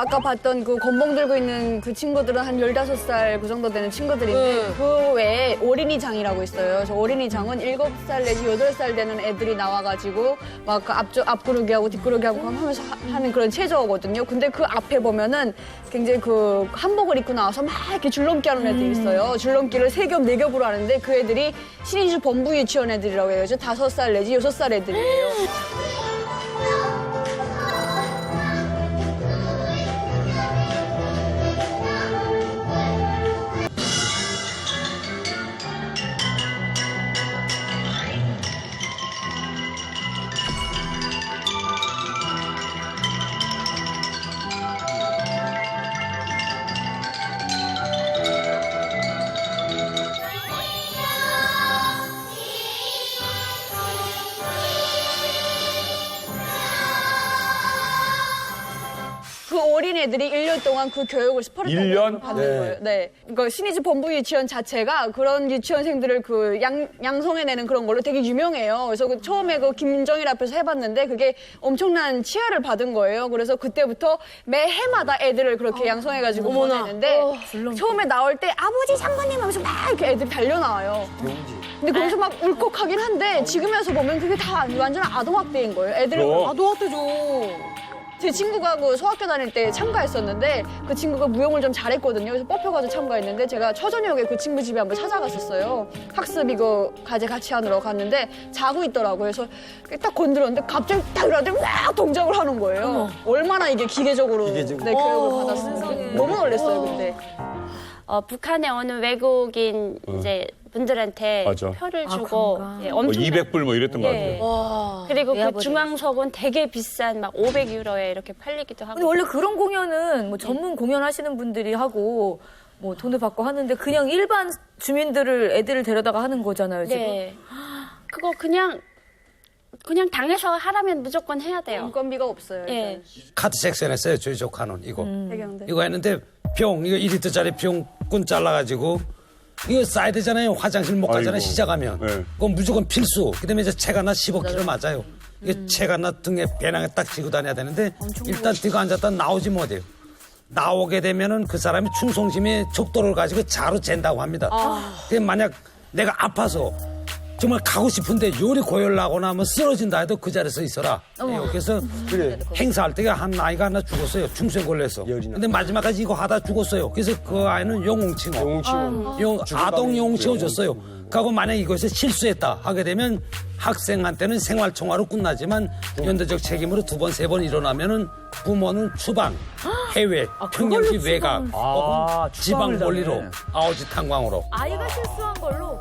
아까 봤던 그 건봉 들고 있는 그 친구들은 한 15살 그 정도 되는 친구들인데 그 외에 어린이장이라고 있어요. 저 어린이장은 7살 내지 8살 되는 애들이 나와가지고 막 그 앞구르기 하고 뒷구르기 하고 하면서 하는 그런 체조거든요. 근데 그 앞에 보면은 굉장히 그 한복을 입고 나와서 막 이렇게 줄넘기 하는 애들이 있어요. 줄넘기를 3겹, 4겹으로 하는데 그 애들이 신의주 본부 유치원 애들이라고 해요. 5살 내지 6살 애들이에요. 그 어린애들이 1년 동안 그 교육을 스파르타식으로 받는 거예요. 네. 그러니까 신의주 본부 유치원 자체가 그런 유치원생들을 그 양성해내는 그런 걸로 되게 유명해요. 그래서 그 처음에 그 김정일 앞에서 해봤는데 그게 엄청난 치하를 받은 거예요. 그래서 그때부터 매해마다 애들을 그렇게 양성해가지고 보내는데 처음에 나올 때 아버지 장군님 하면서 막 이렇게 애들이 달려나와요. 근데 거기서 막 울컥하긴 한데 지금에서 보면 그게 다 완전 아동학대인 거예요. 애들을 그럼. 아동학대죠. 제 친구가 그 소학교 다닐 때 참가했었는데 그 친구가 무용을 좀 잘했거든요. 그래서 뽑혀가지고 참가했는데 제가 초저녁에 그 친구 집에 한번 찾아갔었어요. 학습 이거 과제 같이 하느라 갔는데 자고 있더라고요. 그래서 딱 건드렸는데 갑자기 딱 일어나더니 막 동작을 하는 거예요. 얼마나 이게 기계적으로 네, 교육을 받았어요. 너무 놀랐어요, 근데. 북한의 어느 외국인 이제 분들한테 맞아. 표를 주고 예, 엄청 200불 뭐 이랬던 것 예. 같아요. 그리고 그 외화벌이. 중앙석은 되게 비싼 막 500유로에 이렇게 팔리기도 하고. 근데 원래 그런 공연은 뭐 전문 공연하시는 분들이 하고 뭐 돈을 받고 하는데 그냥 일반 주민들을 애들을 데려다가 하는 거잖아요, 지금. 네. 그거 그냥 당에서 하라면 무조건 해야 돼요. 인건비가 없어요. 예. 카드 섹션 했어요. 저희 조카는 이거. 해경대. 이거 했는데 병 이거 2리터짜리 병꾼 잘라가지고 이거 싸야 되잖아요. 화장실 못 가잖아요. 아이고. 시작하면. 네. 그건 무조건 필수. 그다음에 이제 책 하나 15kg 맞아요. 이게 책 하나 등에 배낭에 딱 지고 다녀야 되는데 일단 뛰고 앉았다 나오지 못해요. 나오게 되면은 그 사람이 충성심이 족도를 가지고 자로 잰다고 합니다. 그게 만약 내가 아파서 정말 가고 싶은데 요리 고열나거나 하면 쓰러진다 해도 그 자리에서 있어라. 그래서 행사할 때가 한 아이가 하나 죽었어요. 중수에 걸려서. 근데 마지막까지 이거 하다 죽었어요. 그래서 그 아이는 영웅칭호. 아동 영웅칭호 줬어요. 그하고 만약 이것에 실수했다 하게 되면 학생한테는 생활총화로 끝나지만 연대적 책임으로 2번, 3번 일어나면은 부모는 추방, 해외, 평년기 외곽, 혹은 지방 권리로 아오지 탄광으로. 아이가 실수한 걸로